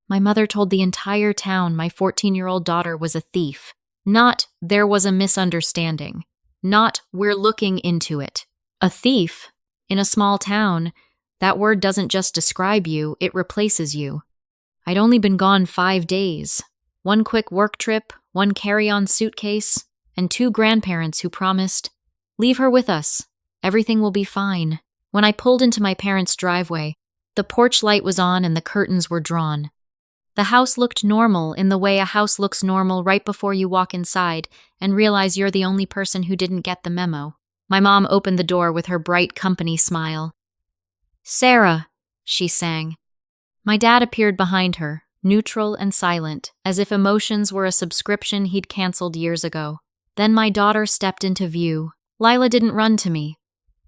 My mother told the entire town my 14-year-old daughter was a thief. Not, there was a misunderstanding. Not, we're looking into it. A thief? In a small town, that word doesn't just describe you, it replaces you. I'd only been gone 5 days. One quick work trip, one carry-on suitcase, and 2 grandparents who promised, "Leave her with us. Everything will be fine." When I pulled into my parents' driveway, the porch light was on and the curtains were drawn. The house looked normal in the way a house looks normal right before you walk inside and realize you're the only person who didn't get the memo. My mom opened the door with her bright company smile. "Sarah," she sang. My dad appeared behind her, neutral and silent, as if emotions were a subscription he'd canceled years ago. Then my daughter stepped into view. Lila didn't run to me.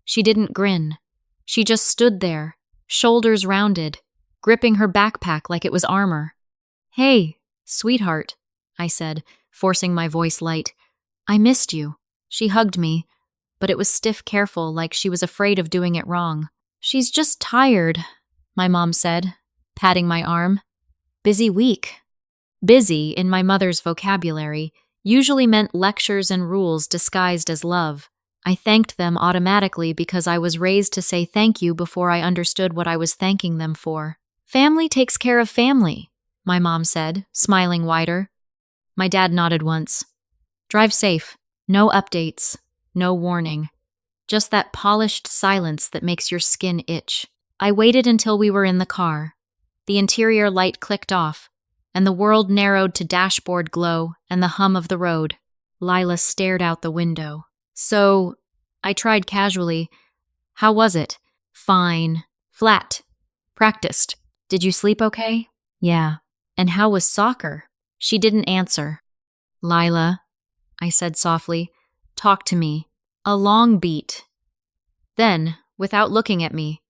She didn't grin. She just stood there, shoulders rounded, gripping her backpack like it was armor. "Hey, sweetheart," I said, forcing my voice light. "I missed you." She hugged me, but it was stiff careful, like she was afraid of doing it wrong. "She's just tired," my mom said, patting my arm. "Busy week." Busy, in my mother's vocabulary, usually meant lectures and rules disguised as love. I thanked them automatically because I was raised to say thank you before I understood what I was thanking them for. "Family takes care of family," my mom said, smiling wider. My dad nodded once. "Drive safe. No updates. No warning. Just that polished silence that makes your skin itch." I waited until we were in the car. The interior light clicked off, and the world narrowed to dashboard glow and the hum of the road. Lila stared out the window. "So," I tried casually, "how was it?" "Fine. Flat. Practiced. Did you sleep okay?" "Yeah." "And how was soccer?" She didn't answer. "Lila," I said softly, "talk to me." A long beat. Then, without looking at me,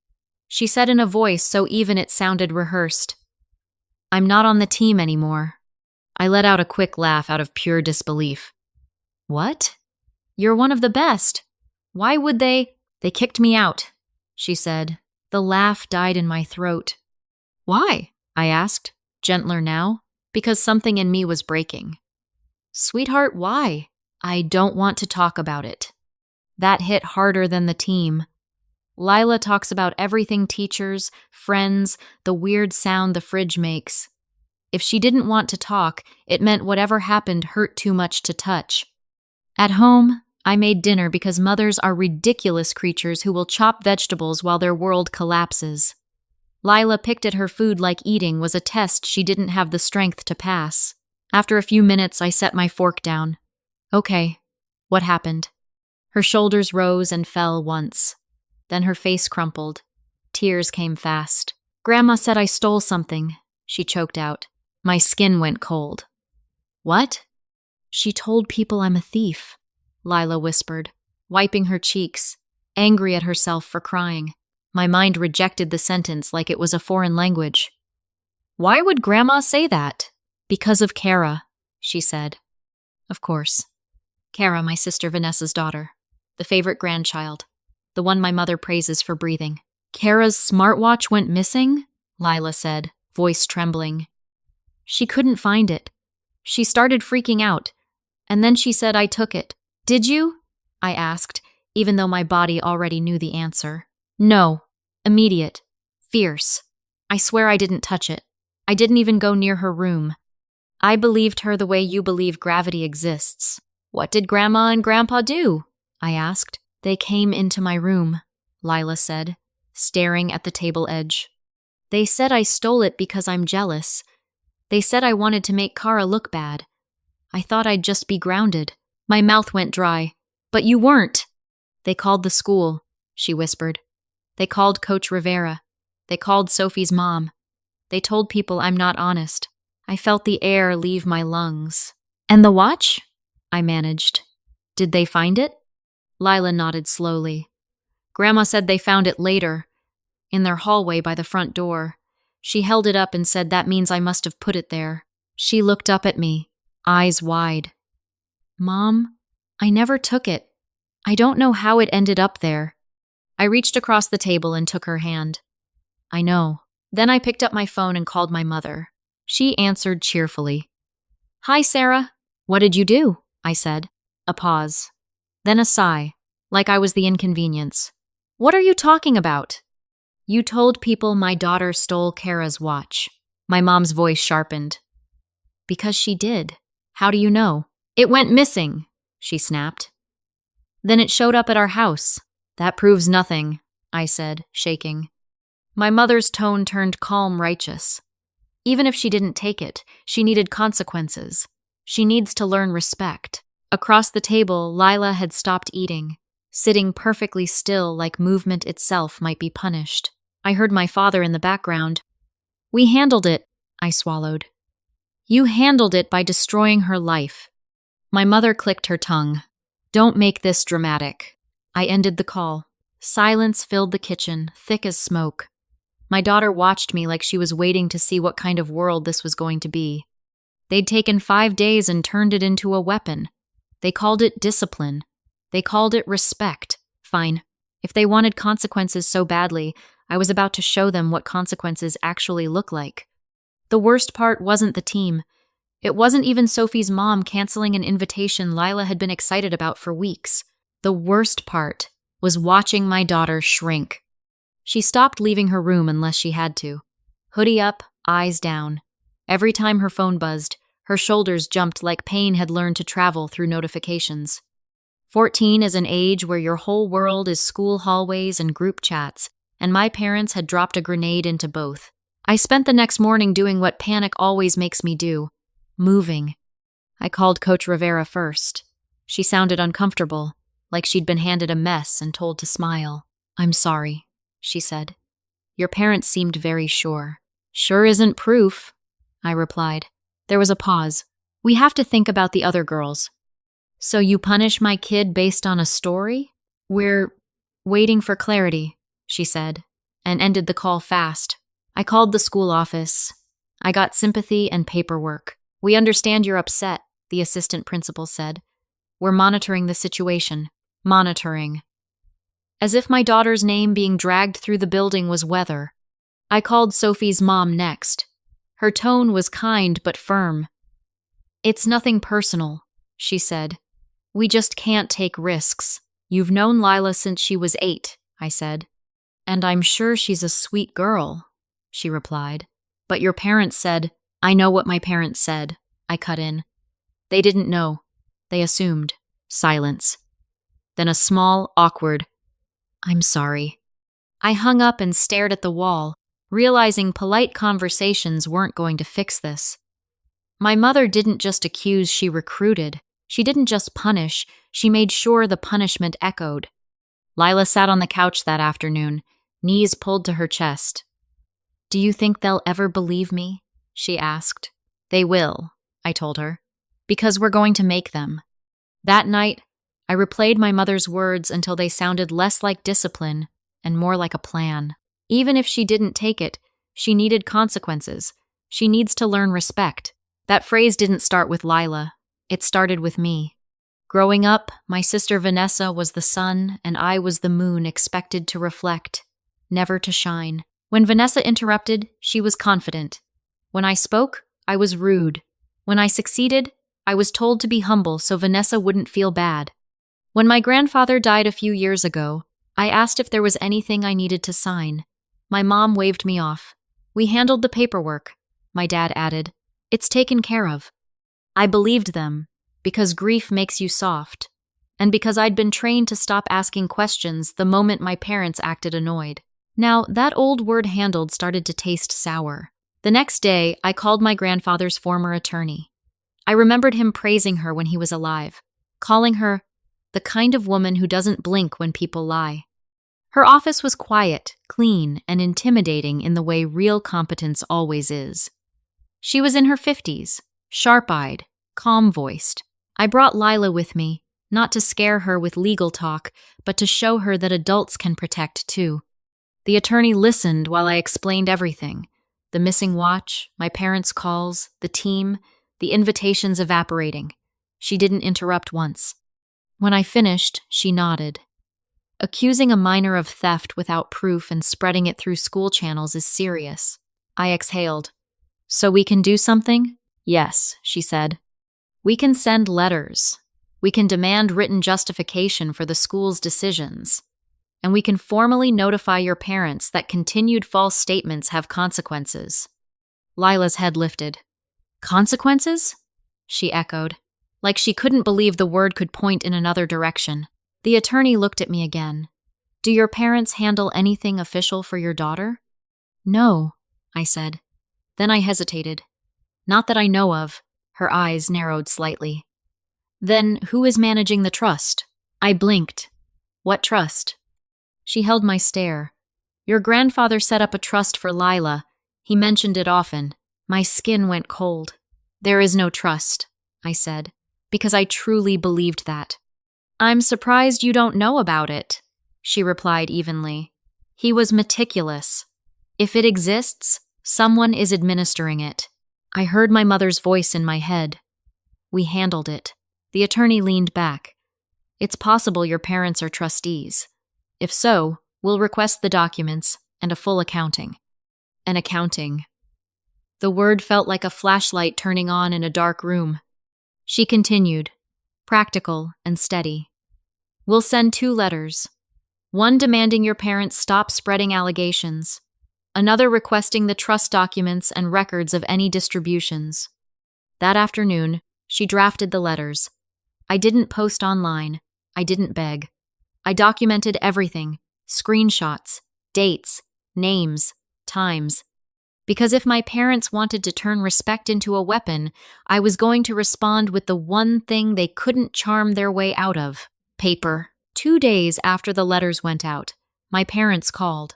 she said in a voice so even it sounded rehearsed, "I'm not on the team anymore." I let out a quick laugh out of pure disbelief. "What? You're one of the best. Why would they?" "They kicked me out," she said. The laugh died in my throat. "Why?" I asked, gentler now, because something in me was breaking. "Sweetheart, why?" "I don't want to talk about it." That hit harder than the team. Lila talks about everything: teachers, friends, the weird sound the fridge makes. If she didn't want to talk, it meant whatever happened hurt too much to touch. At home, I made dinner because mothers are ridiculous creatures who will chop vegetables while their world collapses. Lila picked at her food like eating was a test she didn't have the strength to pass. After a few minutes, I set my fork down. "Okay, what happened?" Her shoulders rose and fell once. Then her face crumpled. Tears came fast. "Grandma said I stole something," she choked out. My skin went cold. "What?" "She told people I'm a thief," Lila whispered, wiping her cheeks, angry at herself for crying. My mind rejected the sentence like it was a foreign language. "Why would Grandma say that?" "Because of Kara," she said. Of course. Kara, my sister Vanessa's daughter. The favorite grandchild. The one my mother praises for breathing. "Kara's smartwatch went missing?" Lila said, voice trembling. "She couldn't find it. She started freaking out, and then she said I took it." "Did you?" I asked, even though my body already knew the answer. "No. Immediate. Fierce. I swear I didn't touch it. I didn't even go near her room. I believed her the way you believe gravity exists." "What did Grandma and Grandpa do?" I asked. "They came into my room," Lila said, staring at the table edge. "They said I stole it because I'm jealous. They said I wanted to make Kara look bad. I thought I'd just be grounded." My mouth went dry. "But you weren't." "They called the school," she whispered. "They called Coach Rivera. They called Sophie's mom. They told people I'm not honest." I felt the air leave my lungs. "And the watch?" I managed. "Did they find it?" Lila nodded slowly. "Grandma said they found it later, in their hallway by the front door. She held it up and said that means I must have put it there." She looked up at me, eyes wide. "Mom, I never took it. I don't know how it ended up there." I reached across the table and took her hand. "I know." Then I picked up my phone and called my mother. She answered cheerfully. Hi, Sarah. What did you do? I said. A pause. Then a sigh, like I was the inconvenience. What are you talking about? You told people my daughter stole Kara's watch. My mom's voice sharpened. Because she did. How do you know? It went missing, she snapped. Then it showed up at our house. That proves nothing, I said, shaking. My mother's tone turned calm righteous. Even if she didn't take it, she needed consequences. She needs to learn respect. Across the table, Lila had stopped eating, sitting perfectly still like movement itself might be punished. I heard my father in the background. We handled it, I swallowed. You handled it by destroying her life. My mother clicked her tongue. Don't make this dramatic. I ended the call. Silence filled the kitchen, thick as smoke. My daughter watched me like she was waiting to see what kind of world this was going to be. They'd taken 5 days and turned it into a weapon. They called it discipline. They called it respect. Fine. If they wanted consequences so badly, I was about to show them what consequences actually look like. The worst part wasn't the team. It wasn't even Sophie's mom canceling an invitation Lila had been excited about for weeks. The worst part was watching my daughter shrink. She stopped leaving her room unless she had to. Hoodie up, eyes down. Every time her phone buzzed, her shoulders jumped like pain had learned to travel through notifications. 14 is an age where your whole world is school hallways and group chats, and my parents had dropped a grenade into both. I spent the next morning doing what panic always makes me do, moving. I called Coach Rivera first. She sounded uncomfortable, like she'd been handed a mess and told to smile. I'm sorry, she said. Your parents seemed very sure. Sure isn't proof, I replied. There was a pause. We have to think about the other girls. So you punish my kid based on a story? We're waiting for clarity, she said, and ended the call fast. I called the school office. I got sympathy and paperwork. We understand you're upset, the assistant principal said. We're monitoring the situation. Monitoring. As if my daughter's name being dragged through the building was weather. I called Sophie's mom next. Her tone was kind but firm. It's nothing personal, she said. We just can't take risks. You've known Lila since she was 8, I said. And I'm sure she's a sweet girl, she replied. But your parents said, I know what my parents said, I cut in. They didn't know. They assumed. Silence. Then a small, awkward, I'm sorry. I hung up and stared at the wall, realizing polite conversations weren't going to fix this. My mother didn't just accuse, she recruited. She didn't just punish, she made sure the punishment echoed. Lila sat on the couch that afternoon, knees pulled to her chest. Do you think they'll ever believe me? She asked. They will, I told her, because we're going to make them. That night, I replayed my mother's words until they sounded less like discipline and more like a plan. Even if she didn't take it, she needed consequences. She needs to learn respect. That phrase didn't start with Lila. It started with me. Growing up, my sister Vanessa was the sun and I was the moon expected to reflect, never to shine. When Vanessa interrupted, she was confident. When I spoke, I was rude. When I succeeded, I was told to be humble so Vanessa wouldn't feel bad. When my grandfather died a few years ago, I asked if there was anything I needed to sign. My mom waved me off. We handled the paperwork, my dad added. It's taken care of. I believed them, because grief makes you soft, and because I'd been trained to stop asking questions the moment my parents acted annoyed. Now, that old word handled started to taste sour. The next day, I called my grandfather's former attorney. I remembered him praising her when he was alive, calling her the kind of woman who doesn't blink when people lie. Her office was quiet, clean, and intimidating in the way real competence always is. She was in her 50s, sharp-eyed, calm-voiced. I brought Lila with me, not to scare her with legal talk, but to show her that adults can protect too. The attorney listened while I explained everything. The missing watch, my parents' calls, the team, the invitations evaporating. She didn't interrupt once. When I finished, she nodded. Accusing a minor of theft without proof and spreading it through school channels is serious. I exhaled. So we can do something? Yes, she said. We can send letters. We can demand written justification for the school's decisions. And we can formally notify your parents that continued false statements have consequences. Lila's head lifted. Consequences? She echoed, like she couldn't believe the word could point in another direction. The attorney looked at me again. Do your parents handle anything official for your daughter? No, I said. Then I hesitated. Not that I know of. Her eyes narrowed slightly. Then who is managing the trust? I blinked. What trust? She held my stare. Your grandfather set up a trust for Lila. He mentioned it often. My skin went cold. There is no trust, I said, because I truly believed that. I'm surprised you don't know about it, she replied evenly. He was meticulous. If it exists, someone is administering it. I heard my mother's voice in my head. We handled it. The attorney leaned back. It's possible your parents are trustees. If so, we'll request the documents and a full accounting. An accounting. The word felt like a flashlight turning on in a dark room. She continued, practical and steady. We'll send 2 letters. One demanding your parents stop spreading allegations. Another requesting the trust documents and records of any distributions. That afternoon, she drafted the letters. I didn't post online. I didn't beg. I documented everything, screenshots, dates, names, times. Because if my parents wanted to turn respect into a weapon, I was going to respond with the one thing they couldn't charm their way out of: paper. 2 days after the letters went out, my parents called.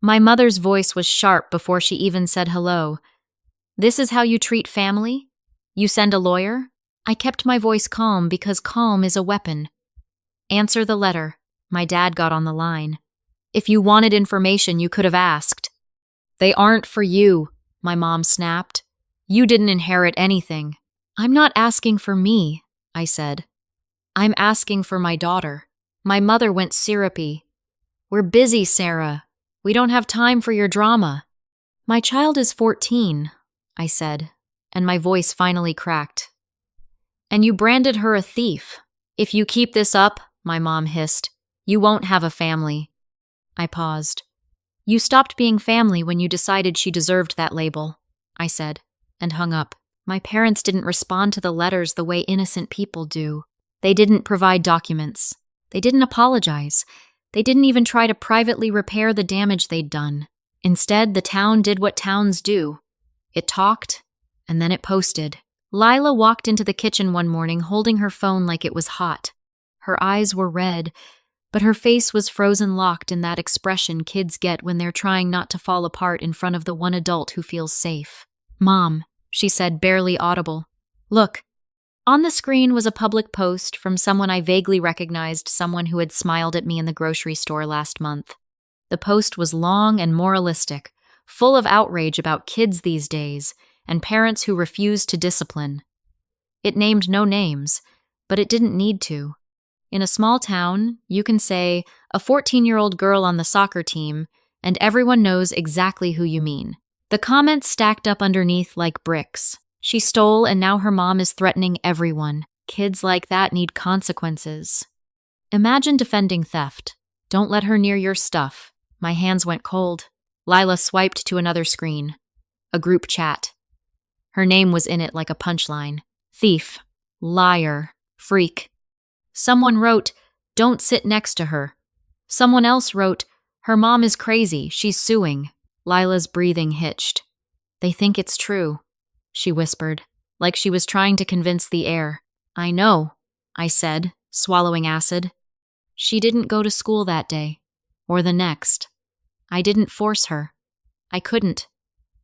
My mother's voice was sharp before she even said hello. This is how you treat family? You send a lawyer? I kept my voice calm because calm is a weapon. Answer the letter. My dad got on the line. If you wanted information, you could have asked. They aren't for you, my mom snapped. You didn't inherit anything. I'm not asking for me, I said. I'm asking for my daughter. My mother went syrupy. We're busy, Sarah. We don't have time for your drama. My child is 14, I said, and my voice finally cracked. And you branded her a thief. If you keep this up, my mom hissed, you won't have a family. I paused. You stopped being family when you decided she deserved that label, I said, and hung up. My parents didn't respond to the letters the way innocent people do. They didn't provide documents. They didn't apologize. They didn't even try to privately repair the damage they'd done. Instead, the town did what towns do. It talked, and then it posted. Lila walked into the kitchen one morning holding her phone like it was hot. Her eyes were red, but her face was frozen locked in that expression kids get when they're trying not to fall apart in front of the one adult who feels safe. Mom, she said, barely audible. Look. On the screen was a public post from someone I vaguely recognized, someone who had smiled at me in the grocery store last month. The post was long and moralistic, full of outrage about kids these days and parents who refused to discipline. It named no names, but it didn't need to. In a small town, you can say, a 14-year-old girl on the soccer team, and everyone knows exactly who you mean. The comments stacked up underneath like bricks. She stole, and now her mom is threatening everyone. Kids like that need consequences. Imagine defending theft. Don't let her near your stuff. My hands went cold. Lila swiped to another screen. A group chat. Her name was in it like a punchline. Thief. Liar. Freak. Someone wrote, don't sit next to her. Someone else wrote, her mom is crazy, she's suing. Lila's breathing hitched. They think it's true, she whispered, like she was trying to convince the air. I know, I said, swallowing acid. She didn't go to school that day, or the next. I didn't force her. I couldn't.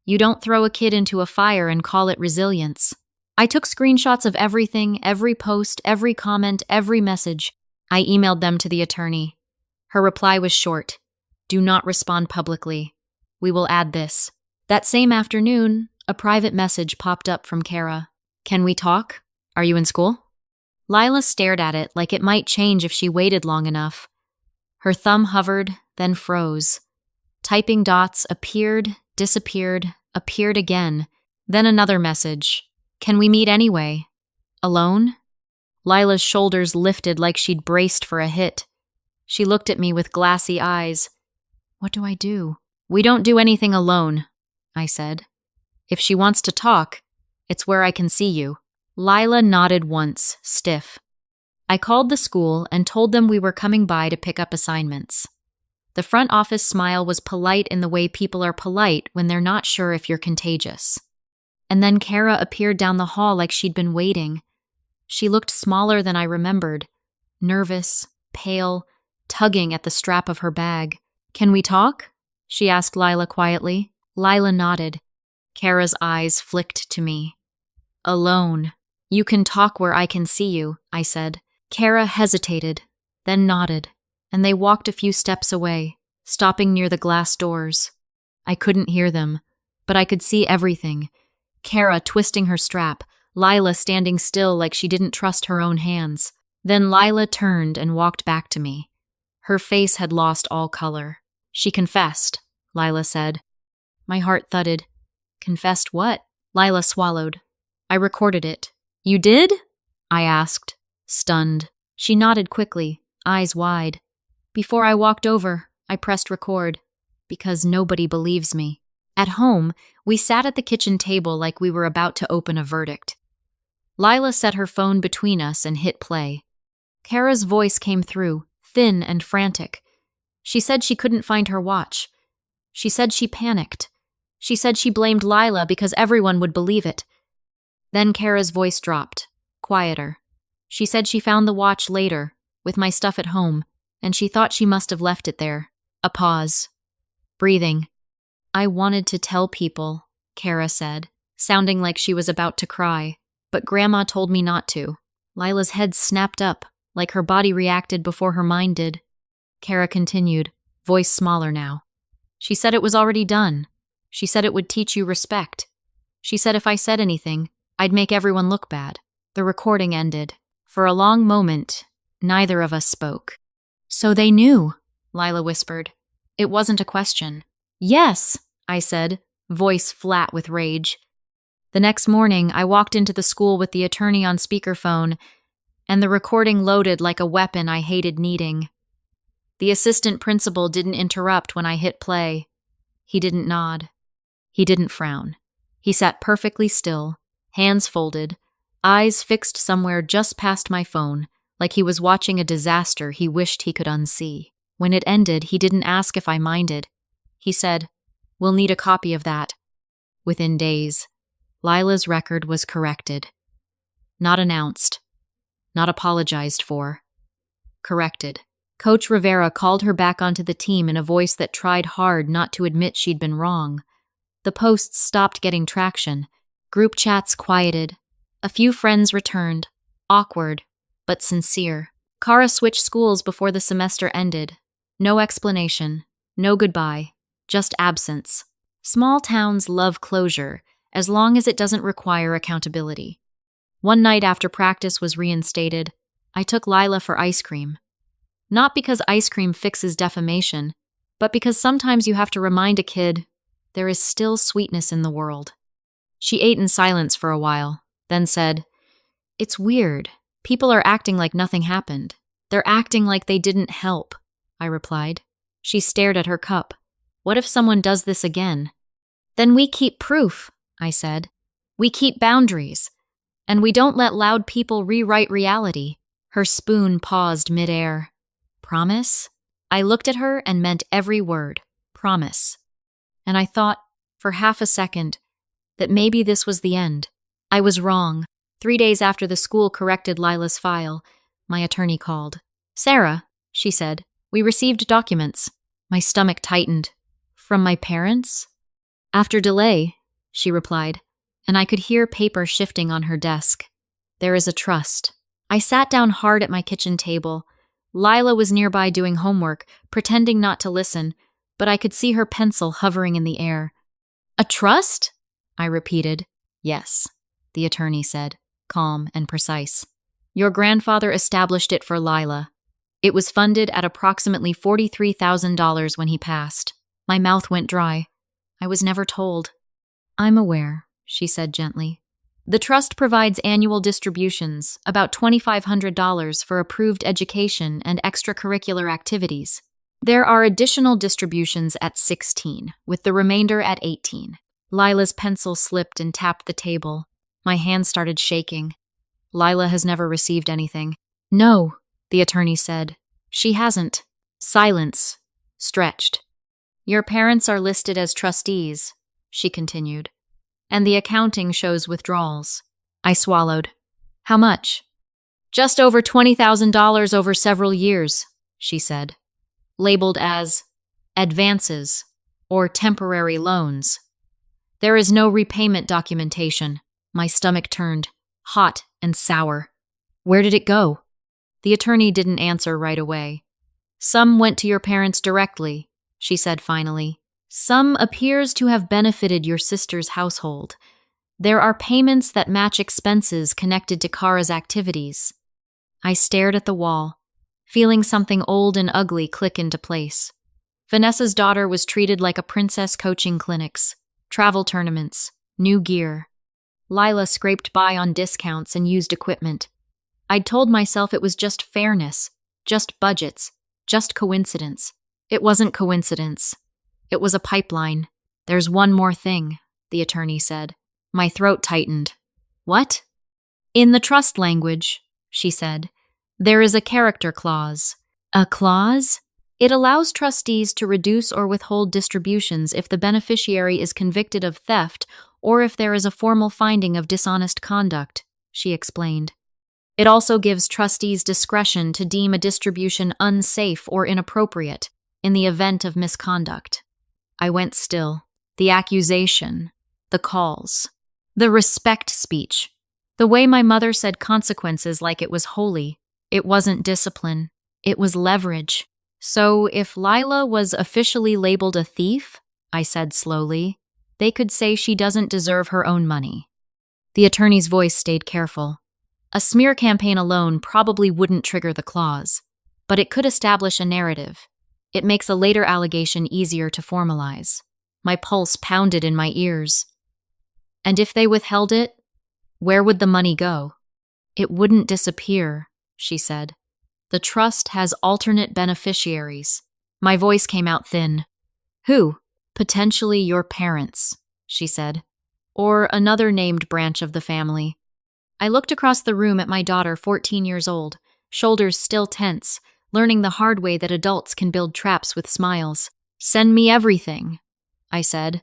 You don't throw a kid into a fire and call it resilience. I took screenshots of everything, every post, every comment, every message. I emailed them to the attorney. Her reply was short. Do not respond publicly. We will add this. That same afternoon, a private message popped up from Kara. Can we talk? Are you in school? Lila stared at it like it might change if she waited long enough. Her thumb hovered, then froze. Typing dots appeared, disappeared, appeared again. Then another message. Can we meet anyway? Alone? Lila's shoulders lifted like she'd braced for a hit. She looked at me with glassy eyes. What do I do? We don't do anything alone, I said. If she wants to talk, it's where I can see you. Lila nodded once, stiff. I called the school and told them we were coming by to pick up assignments. The front office smile was polite in the way people are polite when they're not sure if you're contagious. And then Kara appeared down the hall like she'd been waiting. She looked smaller than I remembered, nervous, pale, tugging at the strap of her bag. Can we talk? She asked Lila quietly. Lila nodded. Kara's eyes flicked to me. Alone. You can talk where I can see you, I said. Kara hesitated, then nodded, and they walked a few steps away, stopping near the glass doors. I couldn't hear them, but I could see everything. Kara twisting her strap, Lila standing still like she didn't trust her own hands. Then Lila turned and walked back to me. Her face had lost all color. She confessed, Lila said. My heart thudded. Confessed what? Lila swallowed. I recorded it. You did? I asked, stunned. She nodded quickly, eyes wide. Before I walked over, I pressed record, because nobody believes me. At home, we sat at the kitchen table like we were about to open a verdict. Lila set her phone between us and hit play. Kara's voice came through, thin and frantic. She said she couldn't find her watch. She said she panicked. She said she blamed Lila because everyone would believe it. Then Kara's voice dropped, quieter. She said she found the watch later, with my stuff at home, and she thought she must have left it there. A pause. Breathing. I wanted to tell people, Kara said, sounding like she was about to cry, but Grandma told me not to. Lila's head snapped up, like her body reacted before her mind did. Kara continued, voice smaller now. She said it was already done. She said it would teach you respect. She said if I said anything, I'd make everyone look bad. The recording ended. For a long moment, neither of us spoke. So they knew, Lila whispered. It wasn't a question. Yes, I said, voice flat with rage. The next morning, I walked into the school with the attorney on speakerphone, and the recording loaded like a weapon I hated needing. The assistant principal didn't interrupt when I hit play. He didn't nod. He didn't frown. He sat perfectly still, hands folded, eyes fixed somewhere just past my phone, like he was watching a disaster he wished he could unsee. When it ended, he didn't ask if I minded. He said, "We'll need a copy of that." Within days, Lila's record was corrected. Not announced. Not apologized for. Corrected. Coach Rivera called her back onto the team in a voice that tried hard not to admit she'd been wrong. The posts stopped getting traction. Group chats quieted. A few friends returned. Awkward, but sincere. Kara switched schools before the semester ended. No explanation. No goodbye. Just absence. Small towns love closure, as long as it doesn't require accountability. One night after practice was reinstated, I took Lila for ice cream. Not because ice cream fixes defamation, but because sometimes you have to remind a kid there is still sweetness in the world. She ate in silence for a while, then said, "It's weird. People are acting like nothing happened. They're acting like they didn't help," I replied. She stared at her cup. "What if someone does this again?" "Then we keep proof," I said. "We keep boundaries. And we don't let loud people rewrite reality." Her spoon paused midair. "Promise?" I looked at her and meant every word. Promise. And I thought, for half a second, that maybe this was the end. I was wrong. 3 days after the school corrected Lila's file, my attorney called. "Sarah," she said, "we received documents." My stomach tightened. "From my parents?" "After delay," she replied, and I could hear paper shifting on her desk. "There is a trust." I sat down hard at my kitchen table. Lila was nearby doing homework, pretending not to listen, but I could see her pencil hovering in the air. "A trust?" I repeated. "Yes," the attorney said, calm and precise. "Your grandfather established it for Lila. It was funded at approximately $43,000 when he passed." My mouth went dry. I was never told. "I'm aware," she said gently. The trust provides annual distributions, about $2,500 for approved education and extracurricular activities. There are additional distributions at 16, with the remainder at 18. Lila's pencil slipped and tapped the table. My hand started shaking. Lila has never received anything. No, the attorney said. She hasn't. Silence. Stretched. Your parents are listed as trustees, she continued, and the accounting shows withdrawals. I swallowed. How much? Just over $20,000 over several years, she said, labeled as advances or temporary loans. There is no repayment documentation. My stomach turned, hot and sour. Where did it go? The attorney didn't answer right away. Some went to your parents directly, she said finally. Some appears to have benefited your sister's household. There are payments that match expenses connected to Kara's activities. I stared at the wall, feeling something old and ugly click into place. Vanessa's daughter was treated like a princess coaching clinics, travel tournaments, new gear. Lila scraped by on discounts and used equipment. I'd told myself it was just fairness, just budgets, just coincidence. It wasn't coincidence. It was a pipeline. There's one more thing, the attorney said. My throat tightened. What? In the trust language, she said, there is a character clause. A clause? It allows trustees to reduce or withhold distributions if the beneficiary is convicted of theft or if there is a formal finding of dishonest conduct, she explained. It also gives trustees discretion to deem a distribution unsafe or inappropriate in the event of misconduct. I went still. The accusation, the calls, the respect speech, the way my mother said consequences like it was holy. It wasn't discipline. It was leverage. So if Lila was officially labeled a thief, I said slowly, they could say she doesn't deserve her own money. The attorney's voice stayed careful. A smear campaign alone probably wouldn't trigger the clause, but it could establish a narrative. It makes a later allegation easier to formalize. My pulse pounded in my ears. And if they withheld it, where would the money go? It wouldn't disappear, she said. The trust has alternate beneficiaries. My voice came out thin. Who? Potentially your parents, she said. Or another named branch of the family. I looked across the room at my daughter, 14 years old, shoulders still tense, learning the hard way that adults can build traps with smiles. Send me everything, I said.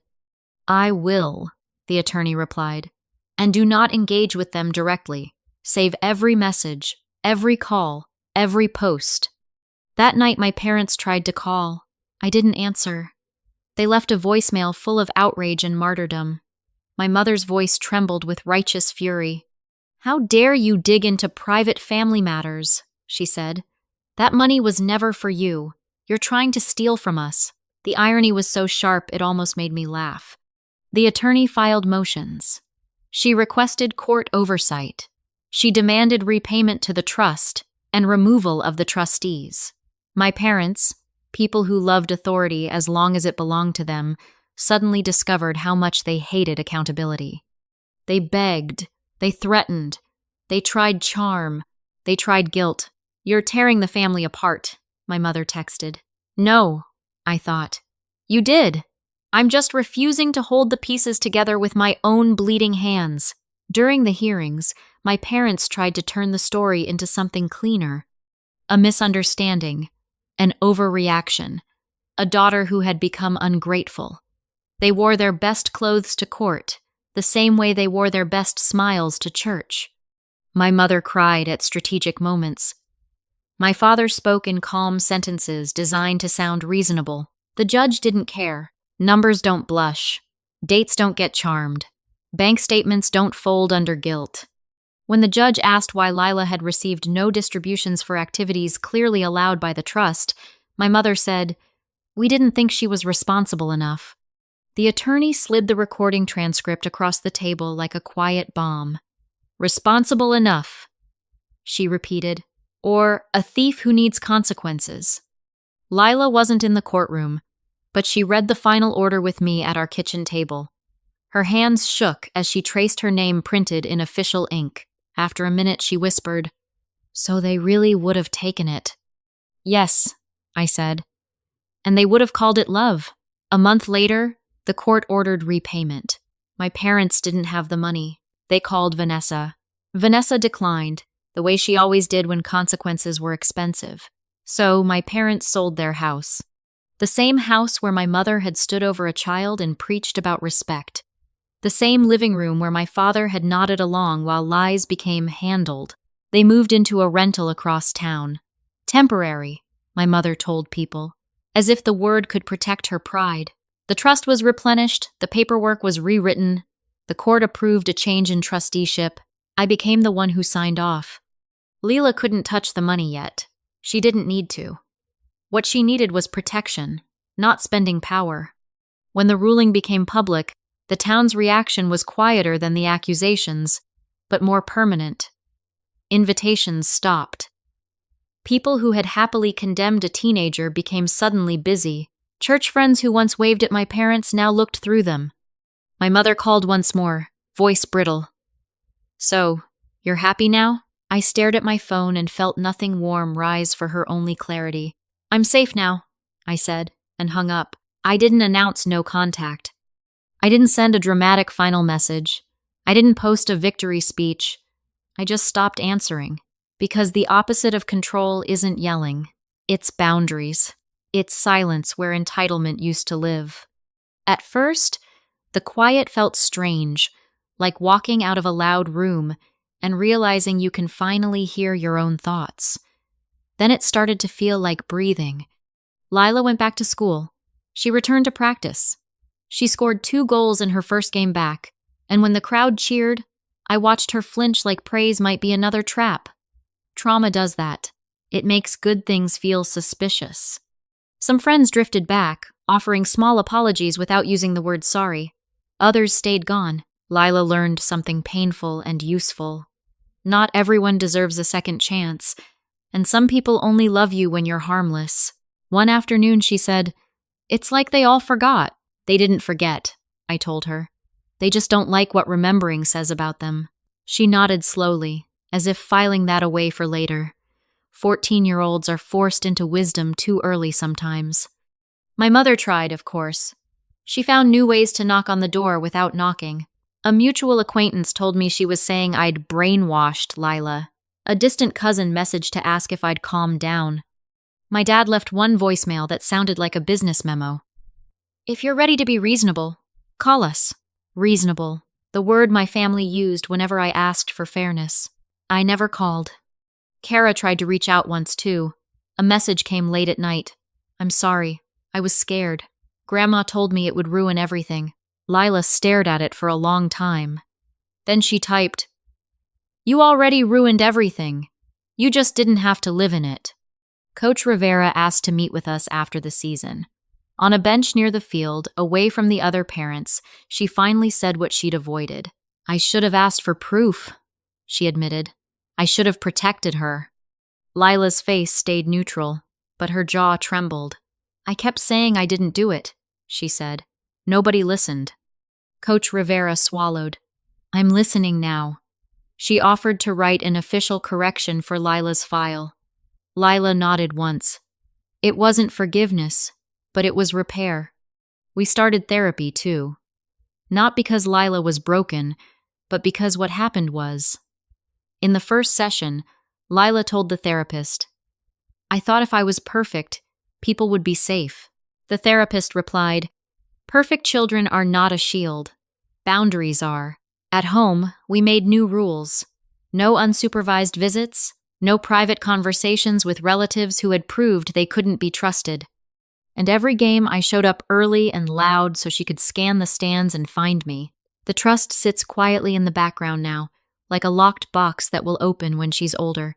I will, the attorney replied. And do not engage with them directly. Save every message, every call, every post. That night my parents tried to call. I didn't answer. They left a voicemail full of outrage and martyrdom. My mother's voice trembled with righteous fury. How dare you dig into private family matters, she said. That money was never for you. You're trying to steal from us. The irony was so sharp it almost made me laugh. The attorney filed motions. She requested court oversight. She demanded repayment to the trust and removal of the trustees. My parents, people who loved authority as long as it belonged to them, suddenly discovered how much they hated accountability. They begged, they threatened, they tried charm, they tried guilt. You're tearing the family apart, my mother texted. No, I thought. You did. I'm just refusing to hold the pieces together with my own bleeding hands. During the hearings, my parents tried to turn the story into something cleaner. A misunderstanding, an overreaction, a daughter who had become ungrateful. They wore their best clothes to court, the same way they wore their best smiles to church. My mother cried at strategic moments. My father spoke in calm sentences designed to sound reasonable. The judge didn't care. Numbers don't blush. Dates don't get charmed. Bank statements don't fold under guilt. When the judge asked why Lila had received no distributions for activities clearly allowed by the trust, my mother said, "We didn't think she was responsible enough." The attorney slid the recording transcript across the table like a quiet bomb. "Responsible enough," she repeated, "or a thief who needs consequences." Lila wasn't in the courtroom, but she read the final order with me at our kitchen table. Her hands shook as she traced her name printed in official ink. After a minute, she whispered, "So they really would have taken it." "Yes," I said, "and they would have called it love." A month later, the court ordered repayment. My parents didn't have the money. They called Vanessa. Vanessa declined, the way she always did when consequences were expensive. So my parents sold their house. The same house where my mother had stood over a child and preached about respect. The same living room where my father had nodded along while lies became handled. They moved into a rental across town. Temporary, my mother told people, as if the word could protect her pride. The trust was replenished, the paperwork was rewritten, the court approved a change in trusteeship. I became the one who signed off. Leela couldn't touch the money yet. She didn't need to. What she needed was protection, not spending power. When the ruling became public, the town's reaction was quieter than the accusations, but more permanent. Invitations stopped. People who had happily condemned a teenager became suddenly busy. Church friends who once waved at my parents now looked through them. My mother called once more, voice brittle. "So, you're happy now?" I stared at my phone and felt nothing warm rise for her only clarity. "I'm safe now," I said, and hung up. I didn't announce no contact. I didn't send a dramatic final message. I didn't post a victory speech. I just stopped answering. Because the opposite of control isn't yelling. It's boundaries. It's silence where entitlement used to live. At first, the quiet felt strange, like walking out of a loud room and realizing you can finally hear your own thoughts. Then it started to feel like breathing. Lila went back to school. She returned to practice. She scored 2 goals in her first game back, and when the crowd cheered, I watched her flinch like praise might be another trap. Trauma does that. It makes good things feel suspicious. Some friends drifted back, offering small apologies without using the word sorry. Others stayed gone. Lila learned something painful and useful. Not everyone deserves a second chance, and some people only love you when you're harmless. One afternoon she said, "It's like they all forgot." "They didn't forget," I told her. "They just don't like what remembering says about them." She nodded slowly, as if filing that away for later. 14-year-olds are forced into wisdom too early sometimes. My mother tried, of course. She found new ways to knock on the door without knocking. A mutual acquaintance told me she was saying I'd brainwashed Lila. A distant cousin messaged to ask if I'd calm down. My dad left one voicemail that sounded like a business memo. "If you're ready to be reasonable, call us." Reasonable, the word my family used whenever I asked for fairness. I never called. Kara tried to reach out once too. A message came late at night. "I'm sorry. I was scared. Grandma told me it would ruin everything." Lila stared at it for a long time. Then she typed, "You already ruined everything. You just didn't have to live in it." Coach Rivera asked to meet with us after the season. On a bench near the field, away from the other parents, she finally said what she'd avoided. "I should have asked for proof," she admitted. "I should have protected her." Lila's face stayed neutral, but her jaw trembled. "I kept saying I didn't do it," she said. "Nobody listened." Coach Rivera swallowed. "I'm listening now." She offered to write an official correction for Lila's file. Lila nodded once. It wasn't forgiveness, but it was repair. We started therapy, too. Not because Lila was broken, but because what happened was. In the first session, Lila told the therapist, "I thought if I was perfect, people would be safe." The therapist replied, "Perfect children are not a shield. Boundaries are. At home, we made new rules. No unsupervised visits, no private conversations with relatives who had proved they couldn't be trusted. And every game I showed up early and loud so she could scan the stands and find me. The trust sits quietly in the background now, like a locked box that will open when she's older.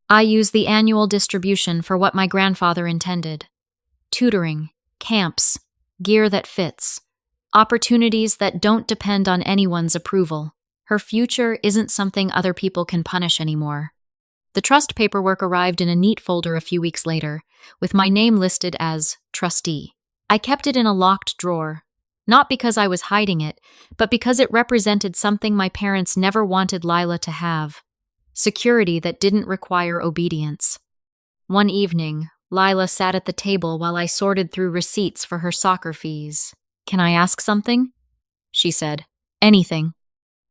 I use the annual distribution for what my grandfather intended. Tutoring, camps, gear that fits, opportunities that don't depend on anyone's approval. Her future isn't something other people can punish anymore. The trust paperwork arrived in a neat folder a few weeks later, with my name listed as trustee. I kept it in a locked drawer, Not because I was hiding it, but because it represented something my parents never wanted Lila to have: security that didn't require obedience. One evening, Lila sat at the table while I sorted through receipts for her soccer fees. "Can I ask something?" she said. "Anything."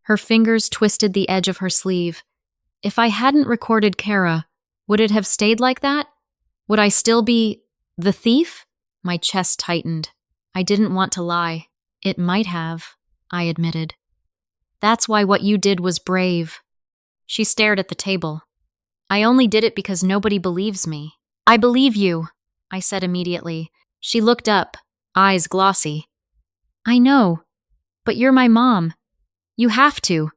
Her fingers twisted the edge of her sleeve. If I hadn't recorded Kara, would it have stayed like that? Would I still be the thief? My chest tightened. I didn't want to lie. "It might have," I admitted. "That's why what you did was brave." She stared at the table. "I only did it because nobody believes me." "I believe you," I said immediately. She looked up, eyes glossy. "I know, but you're my mom. You have to."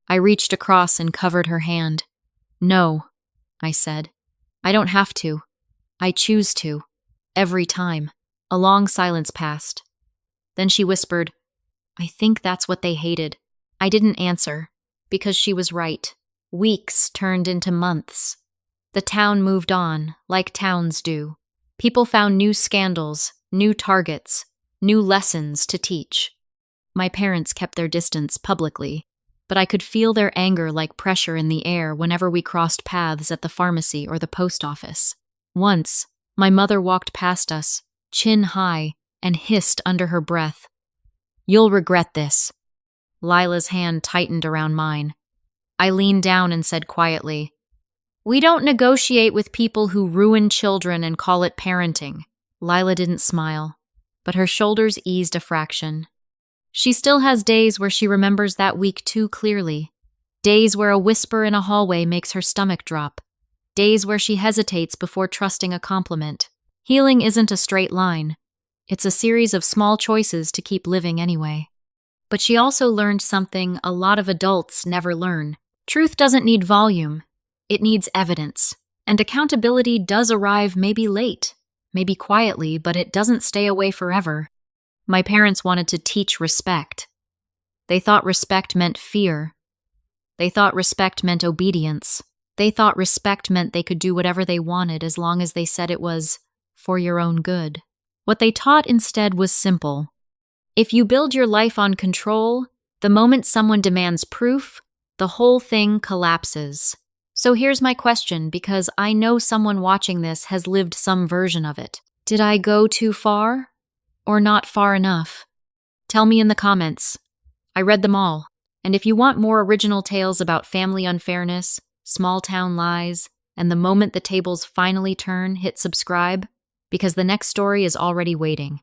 I reached across and covered her hand. "No," I said. "I don't have to. I choose to. Every time." A long silence passed. Then she whispered, "I think that's what they hated." I didn't answer, because she was right. Weeks turned into months. The town moved on, like towns do. People found new scandals, new targets, new lessons to teach. My parents kept their distance publicly, but I could feel their anger like pressure in the air whenever we crossed paths at the pharmacy or the post office. Once, my mother walked past us, chin high, and hissed under her breath, "You'll regret this." Lila's hand tightened around mine. I leaned down and said quietly, "We don't negotiate with people who ruin children and call it parenting." Lila didn't smile, but her shoulders eased a fraction. She still has days where she remembers that week too clearly. Days where a whisper in a hallway makes her stomach drop. Days where she hesitates before trusting a compliment. Healing isn't a straight line. It's a series of small choices to keep living anyway. But she also learned something a lot of adults never learn. Truth doesn't need volume. It needs evidence. And accountability does arrive maybe late, maybe quietly, but it doesn't stay away forever. My parents wanted to teach respect. They thought respect meant fear. They thought respect meant obedience. They thought respect meant they could do whatever they wanted as long as they said it was for your own good. What they taught instead was simple. If you build your life on control, the moment someone demands proof, the whole thing collapses. So here's my question, because I know someone watching this has lived some version of it. Did I go too far? Or not far enough? Tell me in the comments. I read them all. And if you want more original tales about family unfairness, small town lies, and the moment the tables finally turn, hit subscribe, because the next story is already waiting.